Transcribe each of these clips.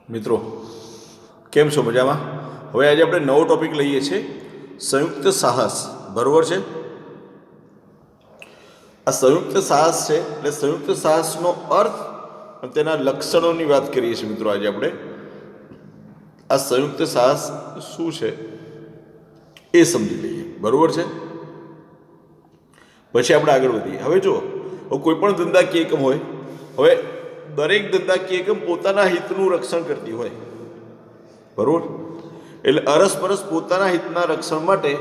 મિત્રો કેમ છો? મજામાં? હવે આજે આપણે નવો ટોપિક લઈએ છીએ, સંયુક્ત સાહસ. બરોબર છે? આ સંયુક્ત સાહસ છે એટલે સંયુક્ત સાહસનો અર્થ અને તેના લક્ષણોની વાત કરીએ છીએ. મિત્રો આજે આપણે આ સંયુક્ત સાહસ શું છે એ સમજી લઈએ. બરોબર છે? પછી આપણે આગળ વધીએ. હવે જો કોઈ પણ ધંધાકીય એકમ હોય, હવે દરેક ધંધાકીય એકમ પોતાના હિતનું રક્ષણ કરતી હોય. બરોબર? એટલે અરસપરસ પોતાના હિતના રક્ષણ માટે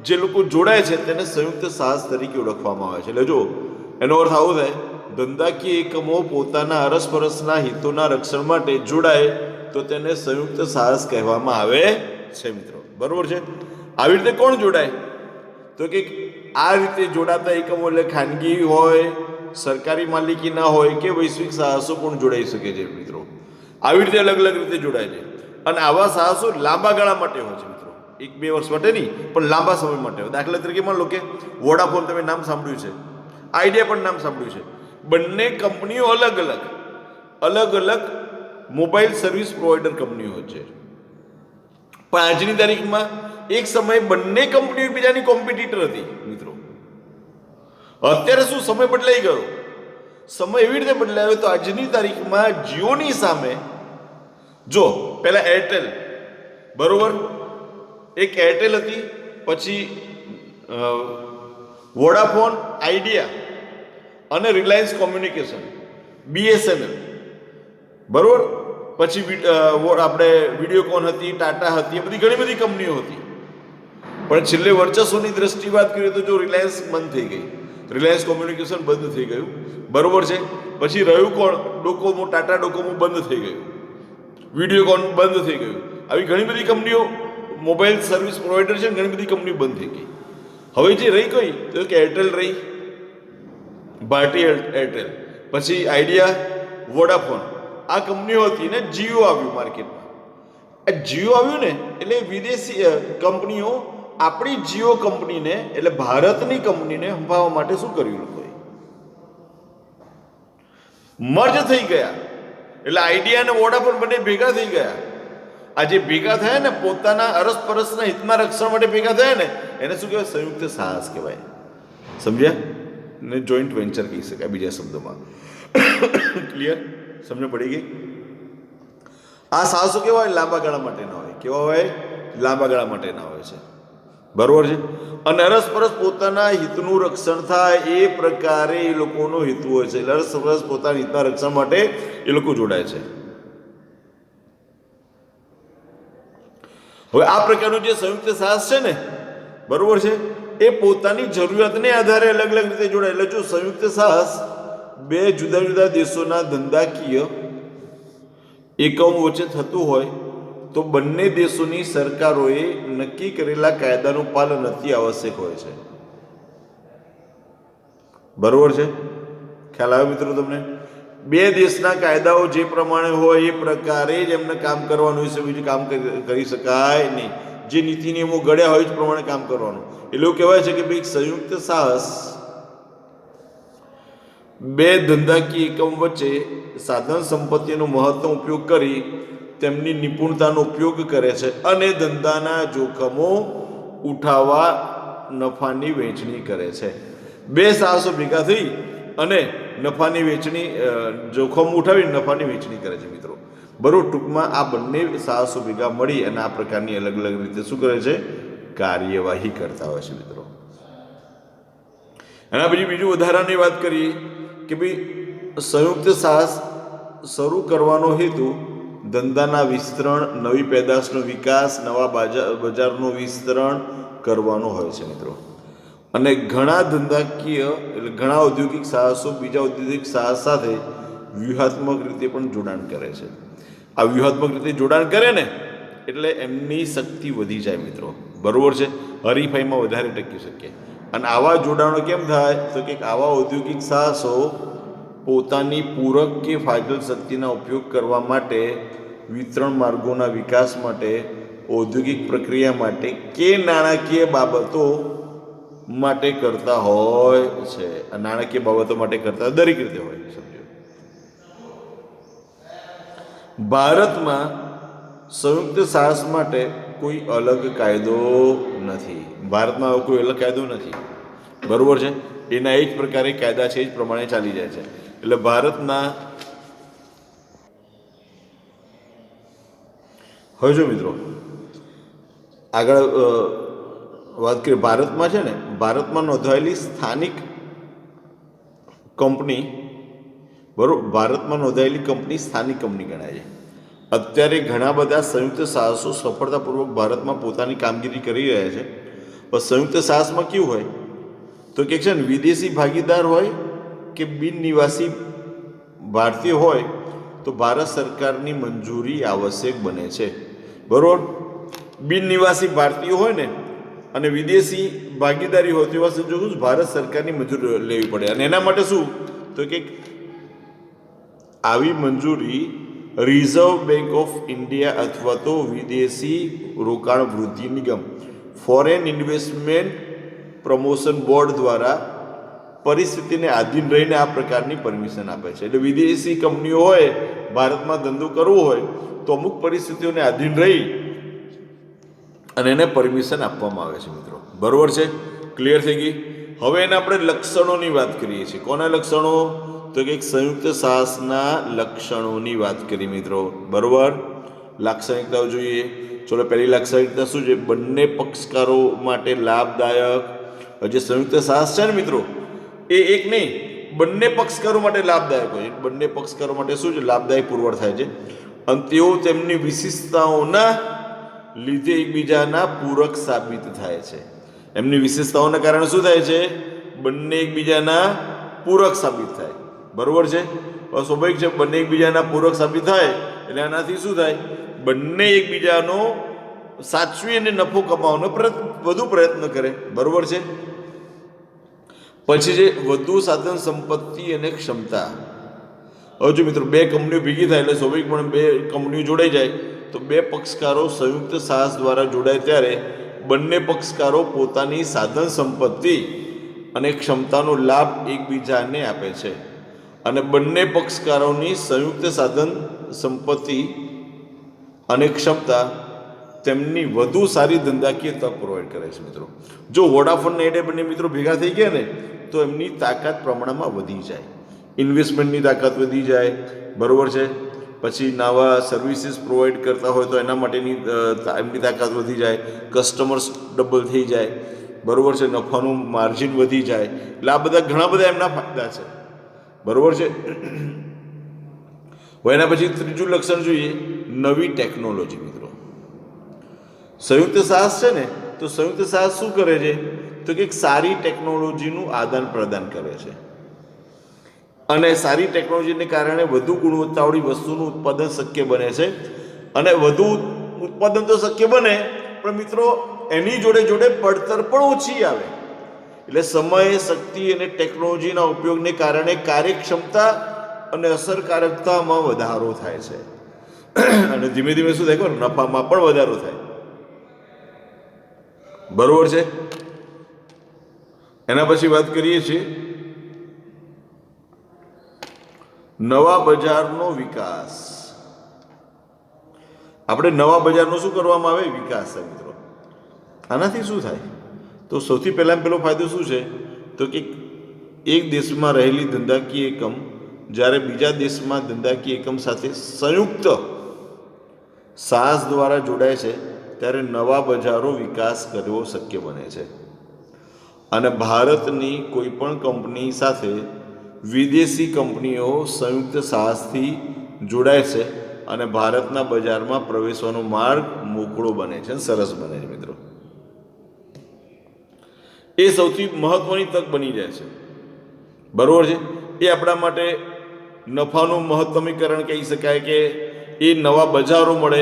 જે લોકો જોડાય છે તેને સંયુક્ત સાહસ તરીકે ઓળખવામાં આવે છે. એટલે જો એનો અર્થ આવો થાય, ધંધાકીય એકમો પોતાના અરસપરસના હિતોના રક્ષણ માટે જોડાય તો તેને સંયુક્ત સાહસ કહેવામાં આવે છે. મિત્રો બરોબર છે? આવી રીતે કોણ જોડાય? તો કે આ રીતે જોડાતા એકમો એટલે ખાનગી હોય, સરકારી માલિકીના હોય કે વૈશ્વિક સાહસો પણ જોડાઈ શકે છે. મિત્રો આવી રીતે અલગ અલગ રીતે જોડાય છે અને આવા સાહસો લાંબા ગાળા માટે હોય છે. મિત્રો 1-2 વર્ષ માટે નહીં, પણ લાંબા સમય માટે હોય. દાખલા તરીકે માન લો કે વોડાફોન તમે નામ સાંભળ્યું છે, આઈડિયા પણ નામ સાંભળ્યું છે. બંને કંપનીઓ અલગ અલગ મોબાઈલ સર્વિસ પ્રોવાઈડર કંપનીઓ છે, પણ આજની તારીખમાં એક સમયે બંને કંપનીઓ એકબીજાની કોમ્પિટિટર હતી. મિત્રો અત્યારે શું સમય બદલાઈ ગયો? સમય એવી રીતે બદલાયો તો આજની તારીખમાં જીઓની સામે જો પહેલા એરટેલ, બરોબર, એક એરટેલ હતી, પછી વોડાફોન, આઈડિયા અને રિલાયન્સ કોમ્યુનિકેશન, BSNL, બરોબર, પછી આપણે વિડીયોકોન હતી, ટાટા હતી, બધી ઘણી બધી કંપનીઓ હતી. પણ છેલ્લે વર્ચસ્વની દ્રષ્ટિ વાત કરીએ તો જો રિલાયન્સ બંધ થઈ ગઈ, રિલાયન્સ કોમ્યુનિકેશન બંધ થઈ ગયું, બરોબર છે. પછી રહ્યું કોણ? ડોકોમો, ટાટા ડોકોમો બંધ થઈ ગયું, વિડીયોકોન બંધ થઈ ગયું. આવી ઘણી બધી કંપનીઓ મોબાઈલ સર્વિસ પ્રોવાઈડર છે, ઘણી બધી કંપનીઓ બંધ થઈ ગઈ. હવે જે રહી કઈ તો કે એરટેલ રહી, ભારતી એરટેલ, પછી આઈડિયા, વોડાફોન, આ કંપનીઓ હતી ને જીઓ આવ્યું માર્કેટમાં. આ જીઓ આવ્યું ને એટલે વિદેશી કંપનીઓ આપણી જીઓ કંપનીને એટલે ભારતની કંપનીને હંફાવવા માટે શું કર્યું? લોકોએ મર્જ થઈ ગયા. એટલે આઈડિયા અને વોડાફોન બંને ભેગા થઈ ગયા. આ જે ભેગા થયા ને પોતાના અરસપરસના હિતના રક્ષણ માટે ભેગા થયા ને એને શું કહેવાય? સંયુક્ત સાહસ કહેવાય. સમજ્યા? ને જોઈન્ટ વેન્ચર કહી શકાય બીજા શબ્દોમાં. ક્લિયર? સમજ પડી ગઈ? આ સાહસો કેવા હોય? લાંબા ગાળા માટેના હોય. કેવા હોય? લાંબા ગાળા માટેના હોય છે. બરોબર છે? અને અરસપરસ પોતાના હિતનું રક્ષણ થાય એ પ્રકારે એ લોકોનો હેતુ હોય છે. અરસપરસ પોતાના હિતના રક્ષણ માટે એ લોકો જોડાય છે. હવે આ પ્રકારનું જે સંયુક્ત સાહસ છે ને, બરોબર છે, એ પોતાની જરૂરિયાતને આધારે અલગ અલગ રીતે જોડાય. એટલે જો સંયુક્ત સાહસ બે જુદા જુદા દેશોના ધંધાકીય એકમો વચ્ચે થતું હોય તો બંને દેશોની સરકારોએ નક્કી કરેલા કાયદાનું પાલન અતિ આવશ્યક હોય છે. બરોબર છે? ખ્યાલ આવે મિત્રો તમને? બે દેશના કાયદાઓ જે પ્રમાણે હોય એ પ્રકારે જ એમને કામ કરવાનું હોય છે, બીજું કામ કરી શકાય નહીં. જે નીતિ નિયમો ઘડ્યા હોય એ પ્રમાણે કામ કરવાનું. એટલે એવું કહેવાય છે કે ભાઈ સંયુક્ત સાહસ બે ધંધાકીય એકમ વચ્ચે સાધન સંપત્તિનો મહત્તમ ઉપયોગ કરી તેમની નિપુણતાનો ઉપયોગ કરે છે અને ધંધાના જોખમો ઉઠાવવા નફાની વહેંચણી કરે છે. બે સાહસો ભેગા થઈ અને નફાની વહેંચણી, જોખમ ઉઠાવી નફાની વહેંચણી કરે છે. મિત્રો બરોબર, ટૂંકમાં આ બંને સાહસો ભેગા મળી અને આ પ્રકારની અલગ અલગ રીતે શું કરે છે? કાર્યવાહી કરતા હોય છે. મિત્રો એના પછી બીજું વધારાની વાત કરીએ કે ભાઈ સંયુક્ત સાહસ શરૂ કરવાનો હેતુ ધંધાના વિસ્તરણ, નવી પેદાશનો વિકાસ, નવા બજારનું વિસ્તરણ કરવાનો હોય છે. મિત્રો અને ઘણા ધંધાકીય એટલે ઘણા ઔદ્યોગિક સાહસો બીજા ઔદ્યોગિક સાહસ સાથે વ્યૂહાત્મક રીતે પણ જોડાણ કરે છે. આ વ્યૂહાત્મક રીતે જોડાણ કરે ને એટલે એમની શક્તિ વધી જાય. મિત્રો બરોબર છે? હરીફાઈમાં વધારે ટકી શકે. અને આવા જોડાણો કેમ થાય? તો કે આવા ઔદ્યોગિક સાહસો પોતાની પૂરક કે ફાજલ શક્તિના ઉપયોગ કરવા માટે, વિતરણ માર્ગોના વિકાસ માટે, ઔદ્યોગિક પ્રક્રિયા માટે કે નાણાકીય બાબતો માટે કરતા હોય છે. નાણાકીય બાબતો માટે કરતા દરેક રીતે હોય. સમજો? ભારતમાં સંયુક્ત સાહસ માટે કોઈ અલગ કાયદો નથી. ભારતમાં કોઈ અલગ કાયદો નથી, બરોબર છે. એના એ જ પ્રકારે કાયદા છે, એ જ પ્રમાણે ચાલી જાય છે. એટલે ભારતના હવે જો મિત્રો આગળ વાત કરીએ, ભારતમાં છે ને, ભારતમાં નોંધાયેલી સ્થાનિક કંપની, બરોબર, ભારતમાં નોંધાયેલી કંપની સ્થાનિક કંપની ગણાય છે. અત્યારે ઘણા બધા સંયુક્ત સાહસો સફળતાપૂર્વક ભારતમાં પોતાની કામગીરી કરી રહ્યા છે. પણ સંયુક્ત સાહસમાં કેવું હોય તો કે છે ને, વિદેશી ભાગીદાર હોય કે બિન નિવાસી ભારતીય હોય તો ભારત સરકારની મંજૂરી આવશ્યક બને છે, બરોબર. બિન નિવાસી ભારતીય હોય ને અને વિદેશી ભાગીદારી હોય તેવા સંજોગો ભારત સરકારની મંજૂરી લેવી પડે. અને એના માટે શું તો કે આવી મંજૂરી રિઝર્વ બેંક ઓફ ઇન્ડિયા અથવા તો વિદેશી રોકાણ વૃદ્ધિ નિગમ, ફોરેન ઇન્વેસ્ટમેન્ટ પ્રમોશન બોર્ડ દ્વારા પરિસ્થિતિને આધીન રહીને આ પ્રકારની પરમિશન આપે છે. એટલે વિદેશી કંપનીઓ હોય, ભારતમાં ધંધો કરવો હોય તો અમુક પરિસ્થિતિઓને આધીન રહી અને એને પરમિશન આપવામાં આવે છે મિત્રો, બરોબર છે. ક્લિયર થઈ ગઈ. હવે એના આપણે લક્ષણોની વાત કરીએ છીએ. કોના લક્ષણો તો કે સંયુક્ત સાહસના લક્ષણોની વાત કરી મિત્રો, બરોબર. લાક્ષણિકતાઓ જોઈએ. ચલો, પહેલી લાક્ષણિકતા શું છે? બંને પક્ષકારો માટે લાભદાયક. જે સંયુક્ત સાહસ છે ને મિત્રો, એ એક નહીં, બંને પક્ષકારો માટે લાભદાયક હોય. બંને પક્ષકારો માટે શું છે? લાભદાયક પુરવાર થાય છે. અને તેઓ તેમની વિશિષ્ટતાઓના લીધે એકબીજાના પૂરક સાબિત થાય છે. એમની વિશેષતાઓના કારણે શું થાય છે? બંને એકબીજાના પૂરક સાબિત થાય, બરોબર છે. સ્વાભાવિક છે, બંને એકબીજાના પૂરક સાબિત થાય એટલે આનાથી શું થાય? બંને એકબીજાનો સાચવી અને નફો કમાવાનો વધુ પ્રયત્ન કરે, બરોબર છે. પછી છે વધુ સાધન સંપત્તિ અને ક્ષમતા. હવે જો મિત્રો, બે કંપનીઓ ભેગી થાય એટલે સ્વાભાવિક પણ બે કંપનીઓ જોડાઈ જાય તો બે પક્ષકારો સંયુક્ત સાહસ દ્વારા જોડાય ત્યારે બંને પક્ષકારો પોતાની સાધન સંપત્તિ અને ક્ષમતાનો લાભ એકબીજાને આપે છે. અને બંને પક્ષકારોની સંયુક્ત સાધન સંપત્તિ અને ક્ષમતા તેમની વધુ સારી ધંધાકીય તક પ્રોવાઈડ કરે છે મિત્રો. જો વોડાફોન ને એડે બંને મિત્રો ભેગા થઈ ગયા ને તો એમની તાકાત પ્રમાણમાં વધી જાય, ઇન્વેસ્ટમેન્ટની તાકાત વધી જાય, બરોબર છે. પછી નવા સર્વિસીસ પ્રોવાઈડ કરતા હોય તો એના માટેની એમની તાકાત વધી જાય, કસ્ટમર્સ ડબલ થઈ જાય, બરોબર છે. નફાનું માર્જિન વધી જાય. એટલે આ બધા ઘણા બધા એમના ફાયદા છે, બરોબર છે. હવે એના પછી ત્રીજું લક્ષણ જોઈએ, નવી ટેકનોલોજી મિત્રો. સંયુક્ત સાહસ છે ને, તો સંયુક્ત સાહસ શું કરે છે તો કે સારી ટેકનોલોજીનું આદાન પ્રદાન કરે છે. અને સારી ટેકનોલોજીને કારણે વધુ ગુણવત્તાવાળી વસ્તુનું ઉત્પાદન શક્ય બને છે. અને વધુ ઉત્પાદન તો શક્ય બને, પણ મિત્રો એની જોડે જોડે પડતર પણ ઓછી આવે. એટલે સમય, શક્તિ અને ટેકનોલોજીના ઉપયોગને કારણે કાર્યક્ષમતા અને અસરકારકતામાં વધારો થાય છે. અને ધીમે ધીમે શું થાય? નફામાં પણ વધારો થાય, બરોબર છે. એના પછી વાત કરીએ છીએ નવા બજારનો વિકાસ. આપણે નવા બજારનો શું કરવામાં આવે? વિકાસ છે મિત્રો. આનાથી શું થાય તો સૌથી પહેલાં પહેલો ફાયદો શું છે તો કે એક દેશમાં રહેલી ધંધાકીય એકમ જ્યારે બીજા દેશમાં ધંધાકીય એકમ સાથે સંયુક્ત સાહસ દ્વારા જોડાય છે ત્યારે નવા બજારો વિકાસ કરવો શક્ય બને છે. અને ભારતની કોઈ પણ કંપની સાથે વિદેશી કંપનીઓ સંયુક્ત સાહસથી જોડાય છે અને ભારતના બજારમાં પ્રવેશવાનો માર્ગ મોકળો બને છે, સરસ બને છે મિત્રો. એ સૌથી મહત્વની તક બની જાય છે, બરોબર છે. એ આપણા માટે નફાનું મહત્તમીકરણ કહી શકાય કે એ નવા બજારો મળે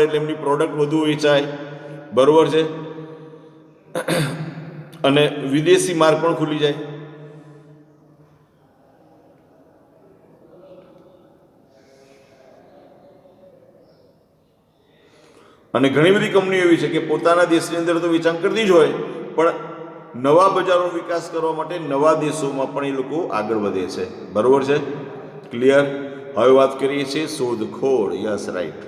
એટલે એમની પ્રોડક્ટ વધુ વેચાય, બરોબર છે. અને વિદેશી માર્ગ પણ ખુલી જાય. અને ઘણી બધી કંપનીઓ એવી છે કે પોતાના દેશની અંદર તો વેચાણ કરતી જ હોય, પણ નવા બજારોનો વિકાસ કરવા માટે નવા દેશોમાં પણ એ લોકો આગળ વધે છે, બરોબર છે. ક્લિયર. હવે વાત કરીએ છીએ શોધખોળ. Yes, right.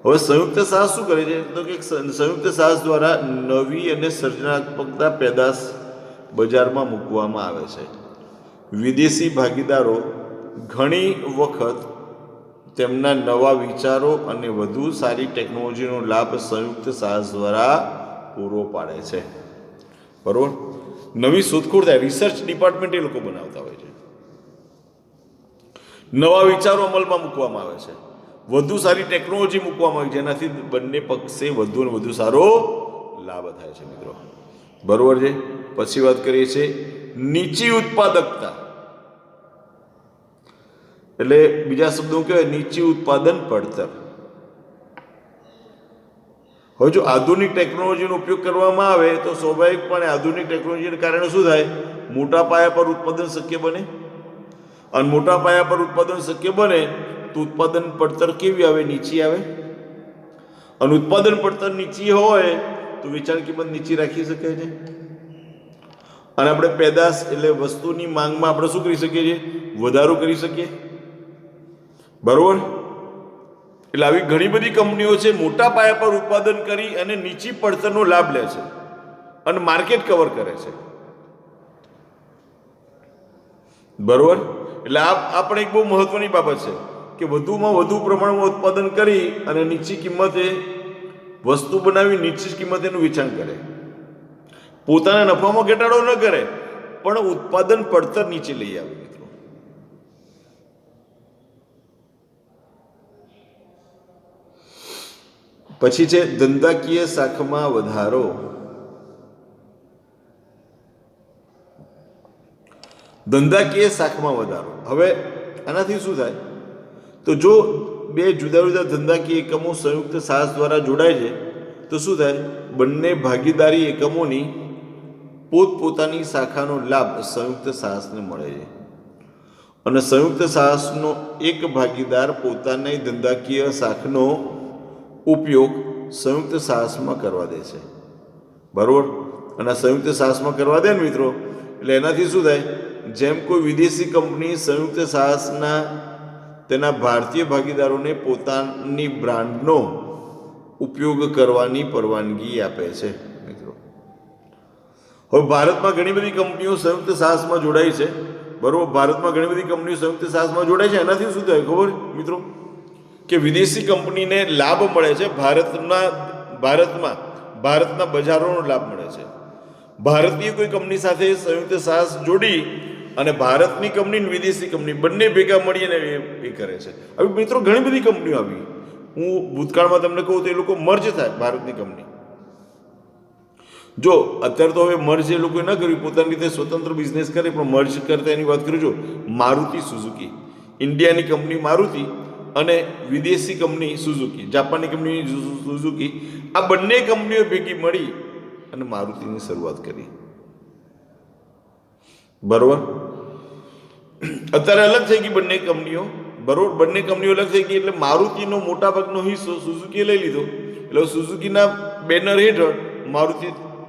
હવે સંયુક્ત સાહસ શું કરે છે? તો કે સંયુક્ત સાહસ દ્વારા નવી અને સર્જનાત્મકતા પેદાશ બજારમાં મૂકવામાં આવે છે. વિદેશી ભાગીદારો ઘણી વખત તેમના નવા વિચારો અને વધુ સારી ટેકનોલોજીનો લાભ સંયુક્ત સાહસ દ્વારા પૂરો પાડે છે. બરોબર. નવી શોધખોળ થાય, રિસર્ચ ડિપાર્ટમેન્ટ એ લોકો બનાવતા હોય છે. નવા વિચારો અમલમાં મૂકવામાં આવે છે, વધુ સારી ટેકનોલોજી મૂકવામાં આવે છે, જેનાથી બંને પક્ષે વધુ ને વધુ સારો લાભ થાય છે મિત્રો. બરોબર છે. પછી વાત કરીએ છીએ નીચી ઉત્પાદકતા. એટલે બીજા શબ્દો કહેવાય નીચી ઉત્પાદન પડતર. હવે જો આધુનિક ટેકનોલોજીનો ઉપયોગ કરવામાં આવે તો સ્વાભાવિકપણે આધુનિક ટેકનોલોજીને કારણે શું થાય? મોટા પાયા પર ઉત્પાદન શક્ય બને. અને મોટા પાયા પર ઉત્પાદન શક્ય બને તો ઉત્પાદન પડતર કેવી આવે? નીચી આવે. અને ઉત્પાદન પડતર નીચી હોય તો વેચાણ કિંમત નીચી રાખી શકાય છે. અને આપણે પેદાશ એટલે વસ્તુની માંગમાં આપણે શું કરી શકીએ છીએ? વધારો કરી શકીએ. બરોબર. એટલે આવી ઘણી બધી કંપનીઓ છે મોટા પાયા પર ઉત્પાદન કરી અને નીચી પડતરનો લાભ લે છે અને માર્કેટ કવર કરે છે. બરોબર. એટલે આ પણ એક બહુ મહત્વની બાબત છે કે વધુમાં વધુ પ્રમાણમાં ઉત્પાદન કરી અને નીચી કિંમતે વસ્તુ બનાવી નીચી કિંમતે એનું વેચાણ કરે. પોતાના નફામાં ઘટાડો ન કરે પણ ઉત્પાદન પડતર નીચે લઈ આવે મિત્રો. પછી છે ધંધાકીય શાખામાં વધારો. ધંધાકીય શાખામાં વધારો. હવે આનાથી શું થાય? તો જો બે જુદા જુદા ધંધાકીય એકમો સંયુક્ત સાહસ દ્વારા જોડાય છે તો શું થાય? બંને ભાગીદારી એકમોની પોતપોતાની શાખાનો લાભ સંયુક્ત સાહસને મળે છે. અને સંયુક્ત સાહસનો એક ભાગીદાર પોતાની ધંધાકીય શાખાનો ઉપયોગ સંયુક્ત સાહસમાં કરવા દે છે. બરોબર. અને સંયુક્ત સાહસમાં કરવા દે ને મિત્રો, એટલે એનાથી શું થાય? જેમ કોઈ વિદેશી કંપની સંયુક્ત સાહસના તેના ભારતીય ભાગીદારોને પોતાની બ્રાન્ડનો ઉપયોગ કરવાની પરવાનગી આપે છે મિત્રો. હવે ભારતમાં ઘણી બધી કંપનીઓ સંયુક્ત સાહસમાં જોડાઈ છે. બરોબર. ભારતમાં ઘણી બધી કંપનીઓ સંયુક્ત સાહસમાં જોડાય છે. એનાથી શું થાય ખબર મિત્રો? કે વિદેશી કંપનીને લાભ મળે છે. ભારતના બજારોનો લાભ મળે છે. ભારતીય કોઈ કંપની સાથે સંયુક્ત સાહસ જોડી અને ભારતની કંપની વિદેશી કંપની બંને ભેગા મળીને એ કરે છે. હવે મિત્રો ઘણી બધી કંપનીઓ આવી. હું ભૂતકાળમાં તમને કહું તો એ લોકો મર્જ થાય ભારતની કંપની. જો અત્યારે તો હવે મર્જ એ લોકોએ ન કર્યું, પોતાની રીતે સ્વતંત્ર બિઝનેસ કરે, પણ મર્જ કરતા એની વાત કરું છું. મારુતિ સુઝુકી, ઇન્ડિયાની કંપની મારુતિ અને વિદેશી કંપની સુઝુકી, જાપાનની કંપની સુઝુકી, આ બંને કંપનીઓ ભેગી મળી અને મારુતિની શરૂઆત કરી. બરોબર. અત્યારે અલગ થઈ ગઈ બંને કંપનીઓ. બરોબર. બંને કંપનીઓ અલગ થઈ ગઈ એટલે મારુતિનો મોટા ભાગનો હિસ્સો સુઝુકીએ લઈ લીધો. એટલે સુઝુકીના બેનર હેઠળ મારુતિ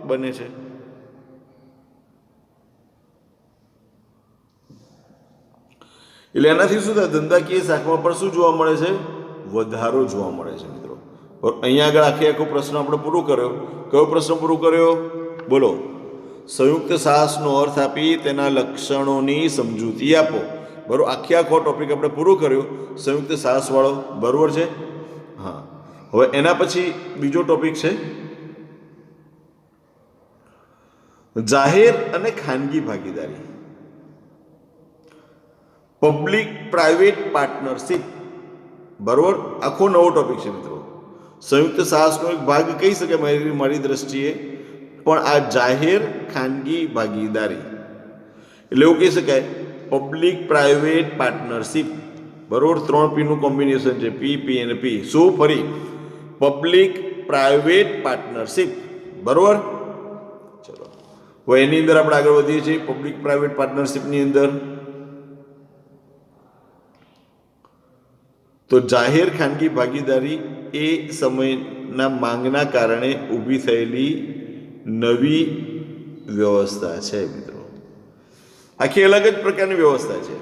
બને છે. એટલે એનાથી શું થાય? ધંધાકીય શાખામાં પણ શું જોવા મળે છે? વધારો જોવા મળે છે મિત્રો. અહીંયા આગળ આખો પ્રશ્ન આપણે પૂરો કર્યો. કયો પ્રશ્ન પૂરો કર્યો? બોલો. સંયુક્ત સાહસનો અર્થ આપી તેના લક્ષણોની સમજૂતી આપો. બરોબર. આખો ટોપિક આપણે પૂરો કર્યો સંયુક્ત સાહસ વાળો. બરોબર છે. હા. હવે એના પછી બીજો ટોપિક છે જાહેર અને ખાનગી ભાગીદારી. Public private partnership. બરોબર. આખો નવો ટોપિક છે મિત્રો. સંયુક્ત સાહસનો એક ભાગ કહી શકાય મારી દ્રષ્ટિએ. પણ આ જાહેર ખાનગી ભાગીદારી એટલે એવું કહી શકાય પબ્લિક પ્રાઇવેટ પાર્ટનરશિપ. બરોબર. 3 P નું કોમ્બિનેશન છે. પી અને પી. શું? ફરી પબ્લિક પ્રાઇવેટ પાર્ટનરશિપ. બરોબર. ચલો હવે એની અંદર આપણે આગળ વધીએ છીએ. પબ્લિક પ્રાઇવેટ પાર્ટનરશિપની અંદર તો જાહેર ખાનગી ભાગીદારી એ સમયના માંગના કારણે ઊભી થયેલી નવી વ્યવસ્થા છે મિત્રો. આખી અલગ જ પ્રકારની વ્યવસ્થા છે.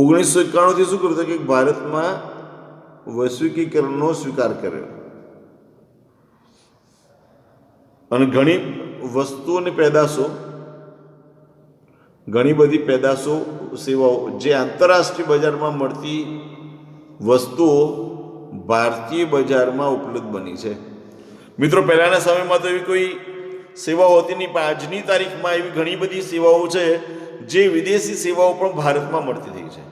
1991 શું કર્યું કે ભારતમાં વૈશ્વિકીકરણનો સ્વીકાર કર્યો અને ઘણી વસ્તુઓની પેદાશો, ઘણી બધી પેદાશો, સેવાઓ જે આંતરરાષ્ટ્રીય બજારમાં મળતી વસ્તુઓ ભારતીય બજારમાં ઉપલબ્ધ બની છે. મિત્રો, પહેલાના સમયમાં તો એવી કોઈ સેવાઓ હતી નહીં, પણ આજની તારીખમાં એવી ઘણી બધી સેવાઓ છે જે વિદેશી સેવાઓ પણ ભારતમાં મળતી થઈ છે.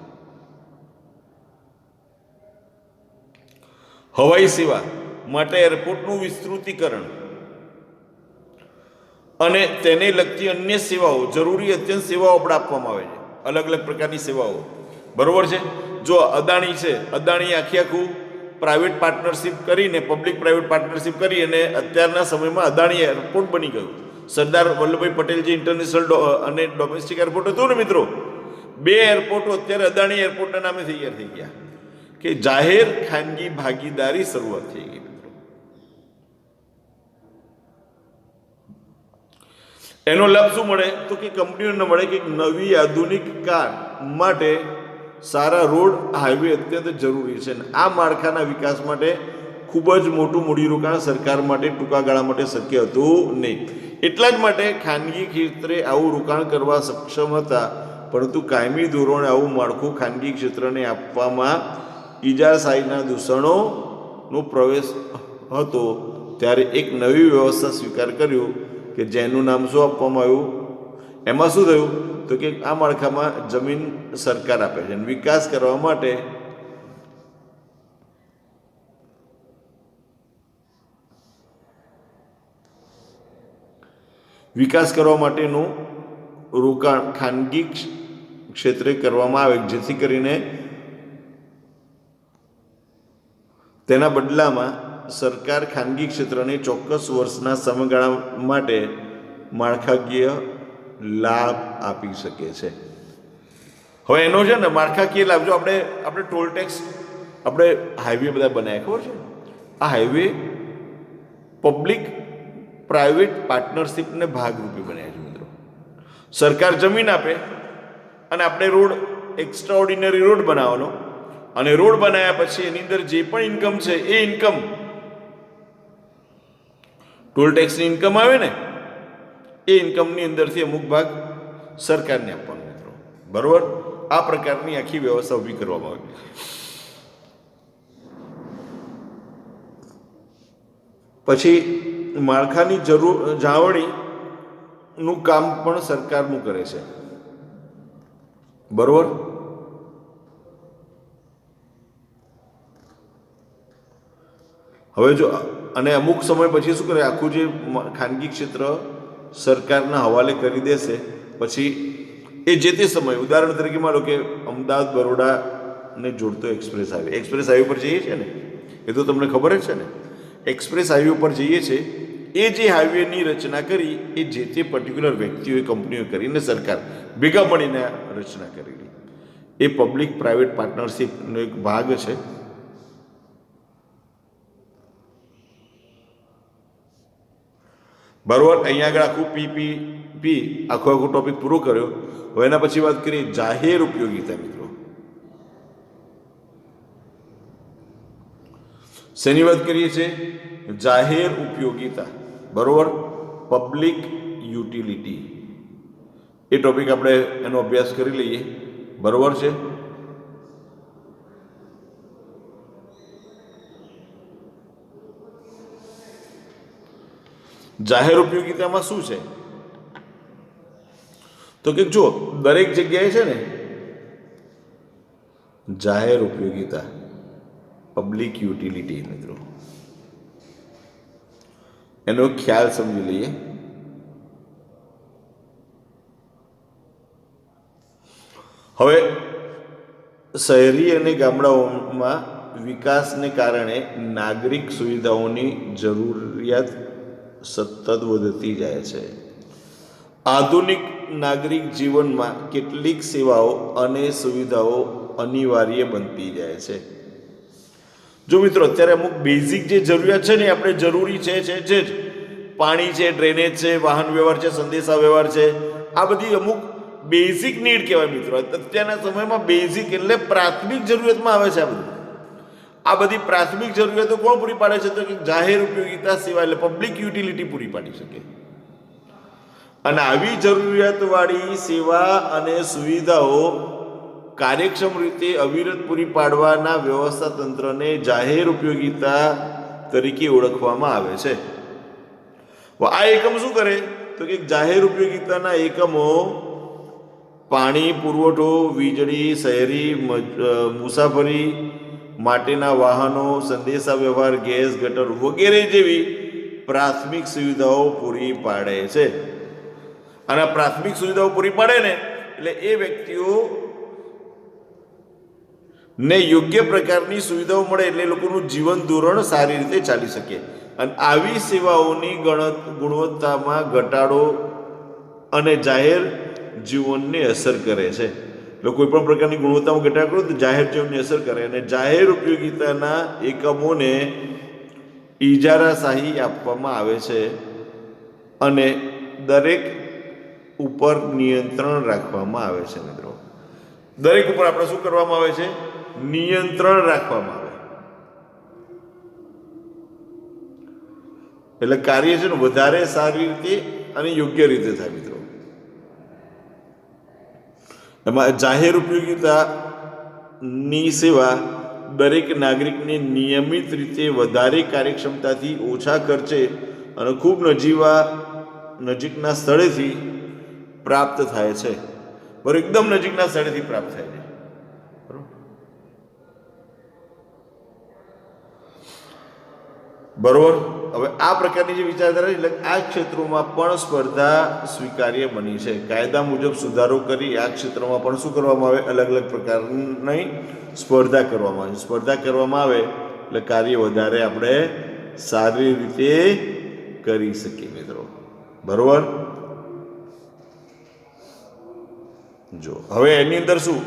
હવાઈ સેવા માટે એરપોર્ટનું વિસ્તૃતીકરણ અને તેને લગતી અન્ય સેવાઓ, જરૂરી અત્યંત સેવાઓ આપણે આપવામાં આવે છે, અલગ અલગ પ્રકારની સેવાઓ. બરોબર છે. જો અદાણી છે, અદાણી આખું પ્રાઇવેટ પાર્ટનરશિપ કરીને, પબ્લિક પ્રાઇવેટ પાર્ટનરશિપ કરી અને અત્યારના સમયમાં અદાણી એરપોર્ટ બની ગયું. સરદાર વલ્લભભાઈ પટેલ જે ઇન્ટરનેશનલ અને ડોમેસ્ટિક એરપોર્ટ હતું ને મિત્રો, 2 એરપોર્ટો અત્યારે અદાણી એરપોર્ટના નામે તૈયાર થઈ ગયા કે જાહેર ખાનગી ભાગીદારી શરૂઆત થઈ ગઈ. મિત્રો, એનો લાભ શું મળે તો કે કંપનીઓને મળે કે નવી આધુનિક કાર માટે સારા રોડ, હાઈવે અત્યંત જરૂરી છે. આ માળખાના વિકાસ માટે ખૂબ જ મોટું મૂડીરોકાણ સરકાર માટે ટૂંકા ગાળા માટે શક્ય હતું નહીં. એટલા જ માટે ખાનગી ક્ષેત્રે આવું રોકાણ કરવા સક્ષમ હતા, પરંતુ કાયમી ધોરણે આવું માળખું ખાનગી ક્ષેત્રને આપવામાં ઇજારાશાહીના દૂષણોનો પ્રવેશ હતો. ત્યારે એક નવી વ્યવસ્થા સ્વીકાર કર્યો કે જેનું નામ શું આપવામાં આવ્યું? એમાં શું થયું તો કે આ માળખામાં જમીન સરકાર આપે છે. વિકાસ કરવા માટે માટેનું રોકાણ ખાનગી ક્ષેત્રે કરવામાં આવે, જેથી કરીને તેના બદલામાં સરકાર ખાનગી ક્ષેત્રને ચોક્કસ વર્ષના સમયગાળા માટે માળખાકીય લાભ આપી શકે છે. હવે એનો છે ને માળખાકીય લાભ, જો આપણે ટોલ ટેક્સ, આપણે હાઈવે બધા બનાવ્યા, ખબર છે? આ હાઈવે પબ્લિક પ્રાઇવેટ પાર્ટનરશિપને ભાગરૂપે બનાવ્યા છે. મિત્રો, સરકાર જમીન આપે અને આપણે રોડ, એક્સ્ટ્રાઓર્ડિનરી રોડ બનાવવાનો, અને રોડ બનાવ્યા પછી એની અંદર જે પણ ઇન્કમ છે એ ઇન્કમ, ટોલ ટેક્સની ઇન્કમ આવે ને, એ ઇન્કમની અંદરથી અમુક ભાગ સરકારને આપવાનો. મિત્રો, બરોબર? આ પ્રકારની આખી વ્યવસ્થા ઊભી કરવામાં આવી. પછી માળખાની જાળવણીનું કામ પણ સરકારનું કરે છે. બરોબર? હવે જો અને અમુક સમય પછી શું કરે, આખું જે ખાનગી ક્ષેત્ર સરકારના હવાલે કરી દેશે, પછી એ જે તે સમય, ઉદાહરણ તરીકે માનો કે અમદાવાદ બરોડાને જોડતો એક્સપ્રેસ હાઈવે પર જઈએ છીએ ને, એ તો તમને ખબર જ છે ને, એક્સપ્રેસ હાઈવે પર જઈએ છીએ, એ જે હાઈવેની રચના કરી એ જે તે પર્ટિક્યુલર વ્યક્તિઓએ, કંપનીઓ કરીને સરકાર ભેગા મળીને રચના કરેલી. એ પબ્લિક પ્રાઇવેટ પાર્ટનરશિપનો એક ભાગ છે. બરોબર? અહીંયા આગળ આખું પીપીપી આખો ટોપિક પૂરો કર્યો. હવે એના પછી વાત કરીએ જાહેર ઉપયોગિતા. મિત્રો, શેની વાત કરીએ છીએ? જાહેર ઉપયોગિતા. બરોબર? Public utility. એ ટોપિક આપણે એનો અભ્યાસ કરી લઈએ. બરોબર છે? જાહેર ઉપયોગિતામાં શું છે તો કે જો દરેક જગ્યાએ છે ને જાહેર ઉપયોગિતા, પબ્લિક યુટિલિટી. મિત્રો, એનો ખ્યાલ સમજી લઈએ. હવે શહેરી અને ગામડાઓમાં વિકાસને કારણે નાગરિક સુવિધાઓની જરૂરિયાત સતત વધતી જાય છે. આધુનિક નાગરિક જીવનમાં કેટલીક સેવાઓ અને સુવિધાઓ અનિવાર્ય બનતી જાય છે. જો મિત્રો, અત્યારે અમુક બેઝિક જે જરૂરિયાત છે ને, આપણે જરૂરી છે જ. પાણી છે, ડ્રેનેજ છે, વાહન વ્યવહાર છે, સંદેશા વ્યવહાર છે, આ બધી અમુક બેઝિક નીડ કહેવાય મિત્રો. અત્યારના સમયમાં બેઝિક એટલે પ્રાથમિક જરૂરિયાતમાં આવે છે. આ બધી પ્રાથમિક જરૂરિયાતો કોણ પૂરી પાડે છે? તો કે જાહેર ઉપયોગિતા સેવા એટલે પબ્લિક યુટિલિટી પૂરી પાડી શકે. અને આવી જરૂરિયાતવાળી સેવા અને સુવિધાઓ કાર્યક્ષમ રીતે અવિરત પૂરી પાડવાના વ્યવસ્થા તંત્રને જાહેર ઉપયોગિતા તરીકે ઓળખવામાં આવે છે. આ એકમ શું કરે? તો કે જાહેર ઉપયોગિતાના એકમો પાણી પુરવઠો, વીજળી, શહેરી મુસાફરી માટેના વાહનો, સંદેશા વ્યવહાર, ગેસ, ગટર વગેરે જેવી પ્રાથમિક સુવિધાઓ પૂરી પાડે છે. અને પ્રાથમિક સુવિધાઓ પૂરી પાડે ને એટલે એ વ્યક્તિઓ ને યોગ્ય પ્રકારની સુવિધાઓ મળે એટલે લોકોનું જીવન ધોરણ સારી રીતે ચાલી શકે. અને આવી સેવાઓની ગુણવત્તામાં ઘટાડો અને જાહેર જીવનને અસર કરે છે. એટલે કોઈ પણ પ્રકારની ગુણવત્તામાં ઘટાડો કરો તો જાહેર જીવનને અસર કરે. અને જાહેર ઉપયોગિતાના એકમોને ઇજારાશાહી આપવામાં આવે છે અને દરેક ઉપર નિયંત્રણ રાખવામાં આવે છે. મિત્રો, દરેક ઉપર આપણે શું કરવામાં આવે છે? નિયંત્રણ રાખવામાં આવે. એટલે કાર્ય છે ને વધારે સારી રીતે અને યોગ્ય રીતે થાય. મિત્રો, એમાં જાહેર ઉપયોગિતાની સેવા દરેક નાગરિકને નિયમિત રીતે વધારે કાર્યક્ષમતાથી ઓછા ખર્ચે અને ખૂબ નજીકના સ્થળેથી પ્રાપ્ત થાય છે. બરાબર, એકદમ નજીકના સ્થળેથી પ્રાપ્ત થાય છે. બરોબર. હવે આ પ્રકારની જે વિચારધારા એટલે આ ક્ષેત્રોમાં પણ સ્પર્ધા સ્વીકાર્ય બની છે. કાયદા મુજબ સુધારો કરી આ ક્ષેત્રમાં પણ શું કરવામાં આવે? અલગ અલગ પ્રકારની સ્પર્ધા કરવામાં આવે. સ્પર્ધા કરવામાં આવે એટલે કાર્ય વધારે આપણે સારી રીતે કરી શકીએ. મિત્રો, બરોબર. જો હવે એની અંદર શું,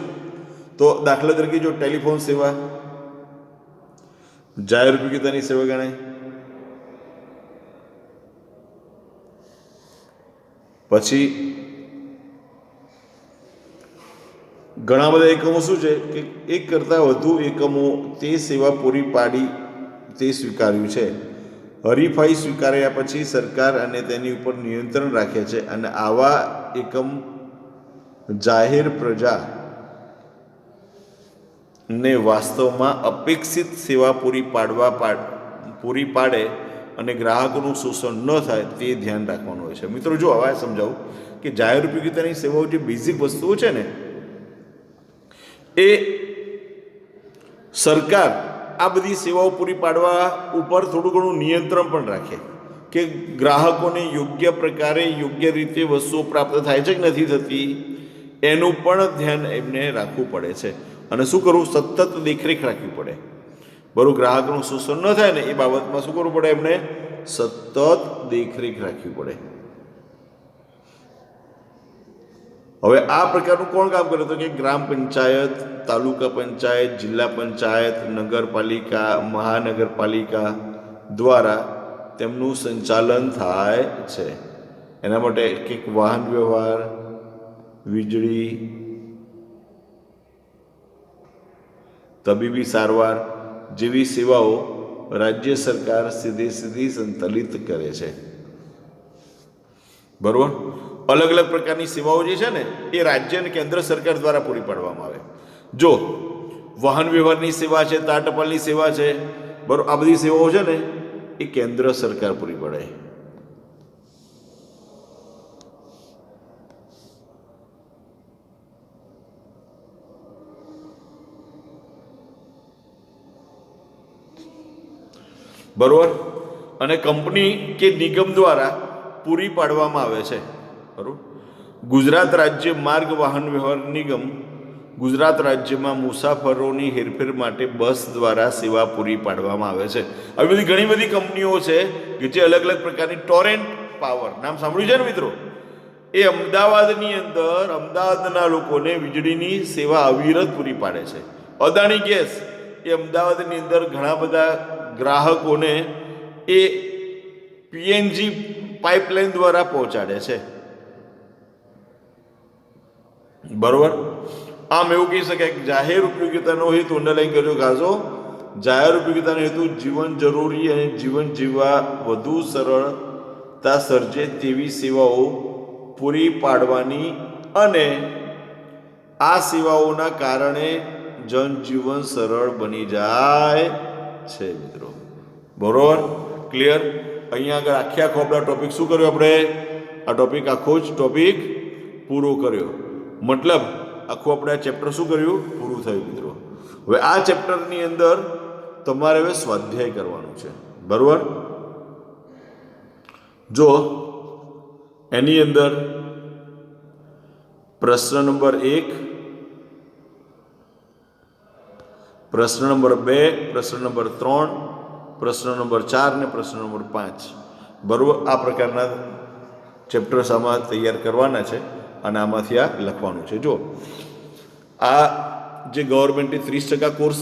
તો દાખલા તરીકે જો ટેલિફોન સેવા જાહેર ઉપયોગિતાની સેવા ગણાય. પછી ઘણા બધા એકમો શું છે કે એક કરતાં વધુ એકમો તે સેવા પૂરી પાડી તે સ્વીકાર્યું છે. હરીફાઈ સ્વીકાર્યા પછી સરકાર અને તેની ઉપર નિયંત્રણ રાખે છે. અને આવા એકમ જાહેર પ્રજાને વાસ્તવમાં અપેક્ષિત સેવા પૂરી પાડે અને ગ્રાહકોનું શોષણ ન થાય તે ધ્યાન રાખવાનું હોય છે. મિત્રો, જો હવે સમજાવું કે જાહેર ઉપયોગિતાની સેવાઓ જે બેઝિક વસ્તુઓ છે ને એ સરકાર આ બધી સેવાઓ પૂરી પાડવા ઉપર થોડું ઘણું નિયંત્રણ પણ રાખે કે ગ્રાહકોને યોગ્ય પ્રકારે યોગ્ય રીતે વસ્તુઓ પ્રાપ્ત થાય છે કે નથી થતી એનું પણ ધ્યાન એમને રાખવું પડે છે. અને શું કરવું? સતત દેખરેખ રાખવી પડે. બરાબર, ગ્રાહકનું શોષણ ન થાય ને એ બાબતમાં શું કરવું પડે? એમને સતત દેખરેખ રાખવી પડે. હવે આ પ્રકારનું કોણ કામ કરે? તો કે ગ્રામ પંચાયત, તાલુકા પંચાયત, જિલ્લા પંચાયત, નગરપાલિકા, મહાનગરપાલિકા દ્વારા તેમનું સંચાલન થાય છે. એના માટે કંઈક વાહન વ્યવહાર, વીજળી, તબીબી સારવાર જેવી સેવાઓ રાજ્ય સરકાર સીધી સંચાલિત કરે છે. બરોબર. અલગ અલગ પ્રકારની સેવાઓ જે છે ને એ રાજ્ય અને કેન્દ્ર સરકાર દ્વારા પૂરી પાડવામાં આવે. જો વાહન વ્યવહારની સેવા છે, તાર ટપાલની સેવા છે, બરોબર, આ બધી સેવાઓ છે ને એ કેન્દ્ર સરકાર પૂરી પાડે. બરોબર. અને કંપની કે નિગમ દ્વારા પૂરી પાડવામાં આવે છે. બરોબર. ગુજરાત રાજ્ય માર્ગ વાહન વ્યવહાર નિગમ ગુજરાત રાજ્યમાં મુસાફરોની હેરફેર માટે બસ દ્વારા સેવા પૂરી પાડવામાં આવે છે. આવી બધી ઘણી બધી કંપનીઓ છે કે જે અલગ અલગ પ્રકારની ટોરેન્ટ પાવર નામ સાંભળ્યું છે ને મિત્રો? એ અમદાવાદની અંદર અમદાવાદના લોકોને વીજળીની સેવા અવિરત પૂરી પાડે છે. અદાણી ગેસ એ અમદાવાદની અંદર ઘણા બધા ગ્રાહકોને એ પીએનજી પાઇપલાઇન દ્વારા પહોંચાડે છે. બરોબર. આમ એવું કહી શકાય કે જાહેર ઉપયોગિતાનો હેતુ અંડરલાઈન કરજો ગાજો. જાહેર ઉપયોગિતાનો હેતુ જીવન જરૂરી અને જીવન જીવવા વધુ સરળતા સર્જે તેવી સેવાઓ પૂરી પાડવાની અને આ સેવાઓના કારણે જનજીવન સરળ બની જાય છે મિત્રો. બરોબર, ક્લિયર. અહીંયા આગળ આખો આપણા ટોપિક શું કર્યો આપણે? આ ટોપિક આખો જ ટોપિક પૂરો કર્યો. મતલબ આખું આપણે આ ચેપ્ટર શું કર્યું? પૂરું થયું મિત્રો. હવે આ ચેપ્ટરની અંદર તમારે હવે સ્વાધ્યાય કરવાનું છે. બરોબર. જો એની અંદર પ્રશ્ન નંબર 1, પ્રશ્ન નંબર 2, પ્રશ્ન નંબર 3, પ્રશ્ન નંબર 4 ને પ્રશ્ન નંબર 5, બરોબર, આ પ્રકારના ચેપ્ટર્સ આમાં તૈયાર કરવાના છે અને આમાંથી આ લખવાનું છે. જો આ જે ગવર્મેન્ટે 30% કોર્સ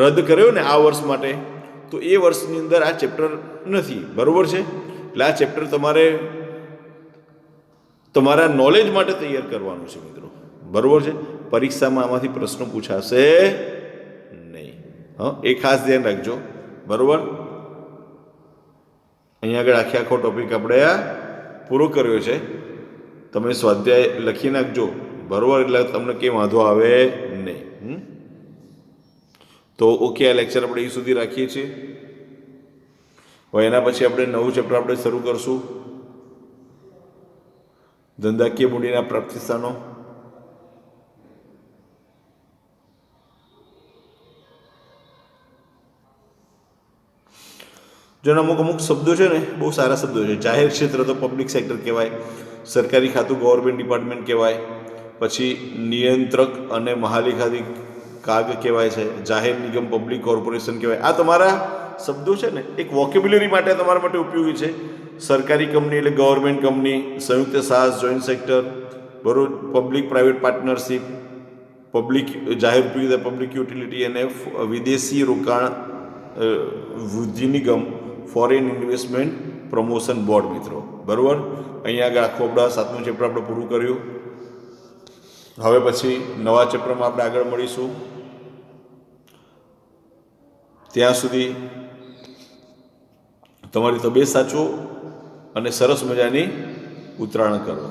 રદ કર્યો ને આ વર્ષ માટે, તો એ વર્ષની અંદર આ ચેપ્ટર નથી. બરોબર છે. એટલે આ ચેપ્ટર તમારે તમારા નોલેજ માટે તૈયાર કરવાનું છે મિત્રો. બરોબર છે. પરીક્ષામાં આમાંથી પ્રશ્નો પૂછાશે નહીં. હા, એ ખાસ ધ્યાન રાખજો. બરોબર. અહીંયા આગળ આખો ટોપિક આપણે આ પૂરો કર્યો છે. તમે સ્વાધ્યાય લખી નાખજો. બરોબર, એટલે તમને કંઈ વાંધો આવે નહીં. તો ઓકે, આ લેક્ચર આપણે અહીં સુધી રાખીએ છીએ. હવે એના પછી આપણે નવું ચેપ્ટર આપણે શરૂ કરશું, ધંધાકીય મૂડીના પ્રાપ્તિ સ્થાનો. જેના અમુક શબ્દો છે ને, બહુ સારા શબ્દો છે. જાહેર ક્ષેત્ર તો પબ્લિક સેક્ટર કહેવાય, સરકારી ખાતું ગવર્મેન્ટ ડિપાર્ટમેન્ટ કહેવાય, પછી નિયંત્રક અને મહાલેખાધિ કાગ કહેવાય છે, જાહેર નિગમ પબ્લિક કોર્પોરેશન કહેવાય. આ તમારા શબ્દો છે ને, એક વોકેબ્યુલરી માટે તમારા માટે ઉપયોગી છે. સરકારી કંપની એટલે ગવર્મેન્ટ કંપની, સંયુક્ત સાહસ જોઈન્ટ સેક્ટર, બરોબર, પબ્લિક પ્રાઇવેટ પાર્ટનરશિપ, પબ્લિક જાહેર ઉપયોગિતા પબ્લિક યુટિલિટી અને વિદેશી રોકાણ વૃદ્ધિ નિગમ, ફોરેન ઇન્વેસ્ટમેન્ટ પ્રમોશન બોર્ડ મિત્રો. બરોબર. અહીંયા આગળ આખું આપણા 7મું ચેપ્ટર આપણે પૂરું કર્યું. હવે પછી નવા ચેપ્ટરમાં આપણે આગળ મળીશું. ત્યાં સુધી તમારી તબિયત સાચવો અને સરસ મજાની ઉત્તરાયણ કરો.